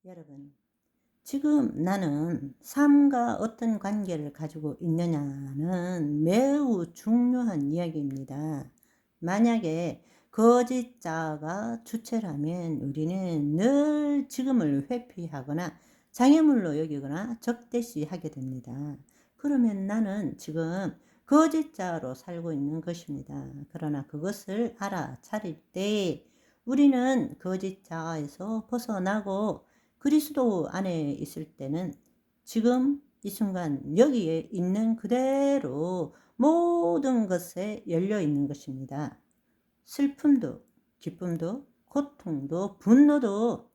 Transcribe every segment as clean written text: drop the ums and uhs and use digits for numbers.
여러분, 지금 나는 삶과 어떤 관계를 가지고 있느냐는 매우 중요한 이야기입니다. 만약에 거짓자가 주체라면 우리는 늘 지금을 회피하거나 장애물로 여기거나 적대시하게 됩니다. 그러면 나는 지금 거짓자로 살고 있는 것입니다. 그러나 그것을 알아차릴 때 우리는 거짓자에서 벗어나고 그리스도 안에 있을 때는 지금 이 순간 여기에 있는 그대로 모든 것에 열려 있는 것입니다. 슬픔도, 기쁨도, 고통도, 분노도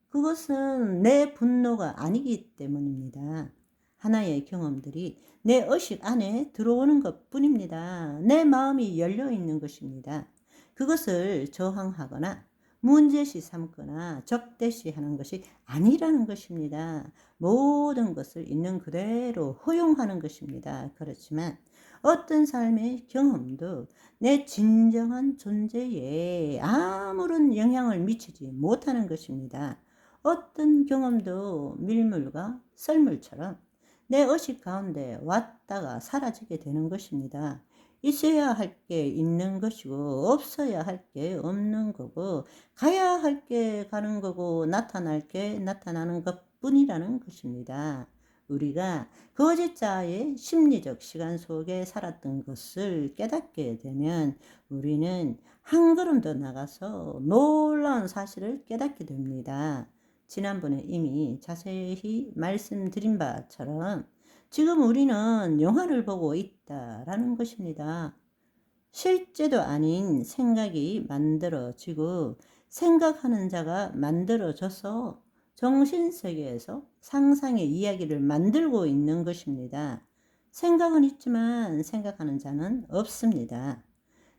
그것은 내 분노가 아니기 때문입니다. 하나의 경험들이 내 의식 안에 들어오는 것 뿐입니다. 내 마음이 열려 있는 것입니다. 그것을 저항하거나 문제시 삼거나 적대시하는 것이 아니라는 것입니다. 모든 것을 있는 그대로 허용하는 것입니다. 그렇지만 어떤 삶의 경험도 내 진정한 존재에 아무런 영향을 미치지 못하는 것입니다. 어떤 경험도 밀물과 썰물처럼 내 의식 가운데 왔다가 사라지게 되는 것입니다. 있어야 할 게 있는 것이고 없어야 할 게 없는 거고 가야 할 게 가는 거고 나타날 게 나타나는 것뿐이라는 것입니다. 우리가 거짓자의 심리적 시간 속에 살았던 것을 깨닫게 되면 우리는 한 걸음 더 나가서 놀라운 사실을 깨닫게 됩니다. 지난번에 이미 자세히 말씀드린 바처럼 지금 우리는 영화를 보고 있다라는 것입니다. 실제도 아닌 생각이 만들어지고 생각하는 자가 만들어져서 정신세계에서 상상의 이야기를 만들고 있는 것입니다. 생각은 있지만 생각하는 자는 없습니다.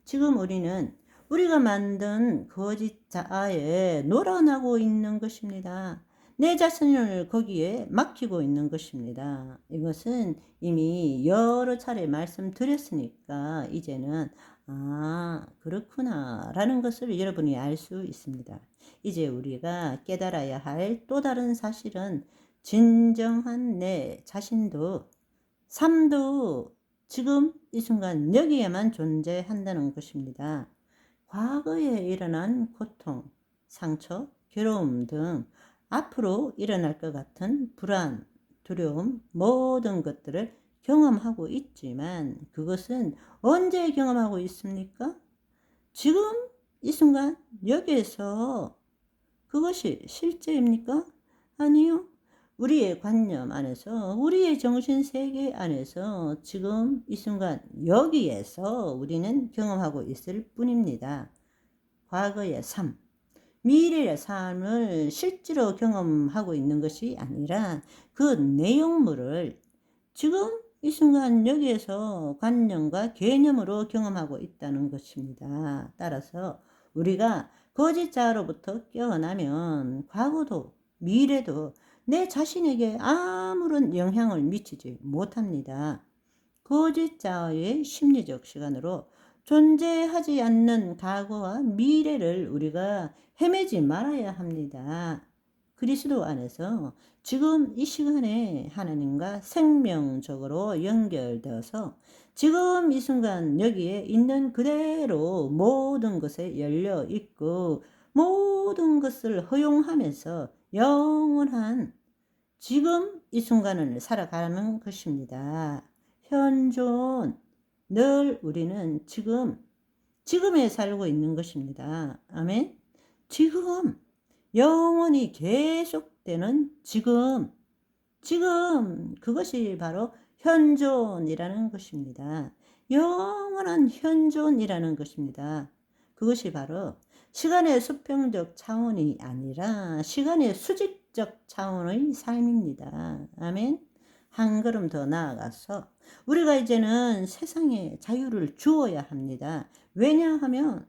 지금 우리는 우리가 만든 거짓자아에 놀아나고 있는 것입니다. 내 자신을 거기에 맡기고 있는 것입니다. 이것은 이미 여러 차례 말씀드렸으니까 이제는 그렇구나 라는 것을 여러분이 알 수 있습니다. 이제 우리가 깨달아야 할 또 다른 사실은 진정한 내 자신도 삶도 지금 이 순간 여기에만 존재한다는 것입니다. 과거에 일어난 고통, 상처, 괴로움 등 앞으로 일어날 것 같은 불안, 두려움, 모든 것들을 경험하고 있지만 그것은 언제 경험하고 있습니까? 지금 이 순간 여기에서 그것이 실제입니까? 아니요. 우리의 관념 안에서, 우리의 정신세계 안에서 지금 이 순간 여기에서 우리는 경험하고 있을 뿐입니다. 과거의 삶, 미래의 삶을 실제로 경험하고 있는 것이 아니라 그 내용물을 지금 이 순간 여기에서 관념과 개념으로 경험하고 있다는 것입니다. 따라서 우리가 거짓자로부터 깨어나면 과거도 미래도 내 자신에게 아무런 영향을 미치지 못합니다. 거짓자의 심리적 시간으로 존재하지 않는 과거와 미래를 우리가 헤매지 말아야 합니다. 그리스도 안에서 지금 이 시간에 하나님과 생명적으로 연결되어서 지금 이 순간 여기에 있는 그대로 모든 것에 열려 있고 모든 것을 허용하면서 영원한 지금 이 순간을 살아가는 것입니다. 현존, 늘 우리는 지금에 살고 있는 것입니다. 아멘. 지금, 영원히 계속되는 지금, 그것이 바로 현존이라는 것입니다. 영원한 현존이라는 것입니다. 그것이 바로 시간의 수평적 차원이 아니라 시간의 수직적 차원의 삶입니다. 아멘. 한 걸음 더 나아가서 우리가 이제는 세상에 자유를 주어야 합니다. 왜냐하면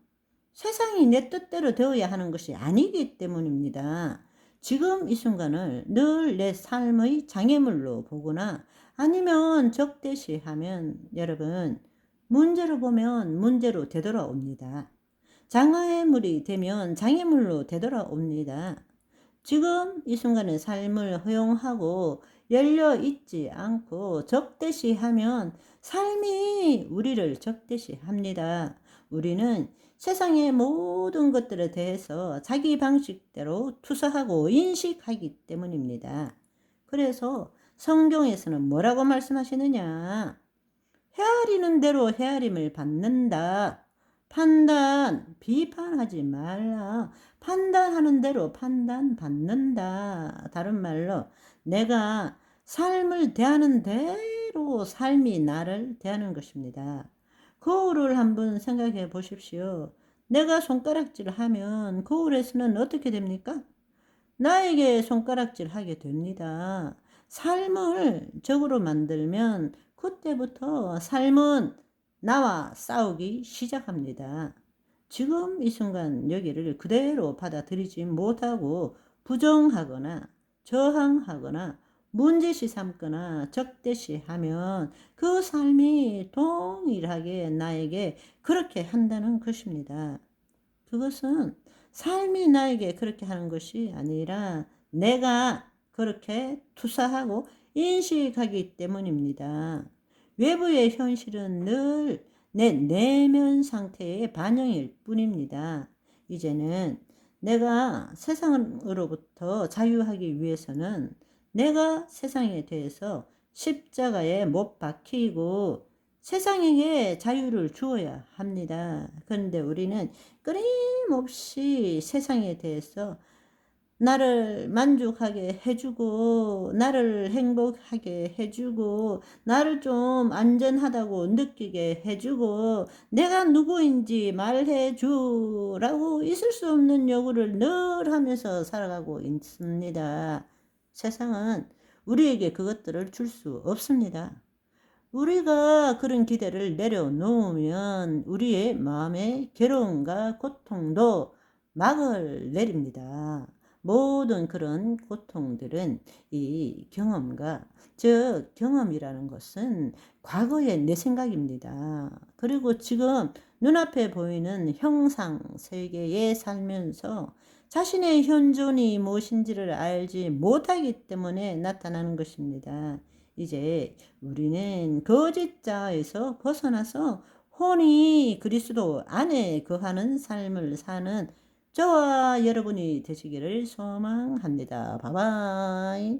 세상이 내 뜻대로 되어야 하는 것이 아니기 때문입니다. 지금 이 순간을 늘 내 삶의 장애물로 보거나 아니면 적대시하면 여러분 문제로 보면 문제로 되돌아옵니다. 장애물이 되면 장애물로 되돌아옵니다. 지금 이 순간의 삶을 허용하고 열려 있지 않고 적대시하면 삶이 우리를 적대시합니다. 우리는 세상의 모든 것들에 대해서 자기 방식대로 투사하고 인식하기 때문입니다. 그래서 성경에서는 뭐라고 말씀하시느냐? 헤아리는 대로 헤아림을 받는다. 판단, 비판하지 말라. 판단하는 대로 판단받는다. 다른 말로 내가 삶을 대하는 대로 삶이 나를 대하는 것입니다. 거울을 한번 생각해 보십시오. 내가 손가락질을 하면 거울에서는 어떻게 됩니까? 나에게 손가락질 하게 됩니다. 삶을 적으로 만들면 그때부터 삶은 나와 싸우기 시작합니다. 지금 이 순간 여기를 그대로 받아들이지 못하고 부정하거나 저항하거나 문제시 삼거나 적대시하면 그 삶이 동일하게 나에게 그렇게 한다는 것입니다. 그것은 삶이 나에게 그렇게 하는 것이 아니라 내가 그렇게 투사하고 인식하기 때문입니다. 외부의 현실은 늘 내 내면 상태의 반영일 뿐입니다. 이제는 내가 세상으로부터 자유하기 위해서는 내가 세상에 대해서 십자가에 못 박히고 세상에게 자유를 주어야 합니다. 그런데 우리는 끊임없이 세상에 대해서 나를 만족하게 해주고 나를 행복하게 해주고 나를 좀 안전하다고 느끼게 해주고 내가 누구인지 말해주라고 있을 수 없는 요구를 늘 하면서 살아가고 있습니다. 세상은 우리에게 그것들을 줄 수 없습니다. 우리가 그런 기대를 내려놓으면 우리의 마음의 괴로움과 고통도 막을 내립니다. 모든 그런 고통들은 이 경험과, 즉 경험이라는 것은 과거의 내 생각입니다. 그리고 지금 눈앞에 보이는 형상 세계에 살면서 자신의 현존이 무엇인지를 알지 못하기 때문에 나타나는 것입니다. 이제 우리는 거짓자에서 벗어나서 혼이 그리스도 안에 거하는 삶을 사는 저와 여러분이 되시기를 소망합니다. 바이바이.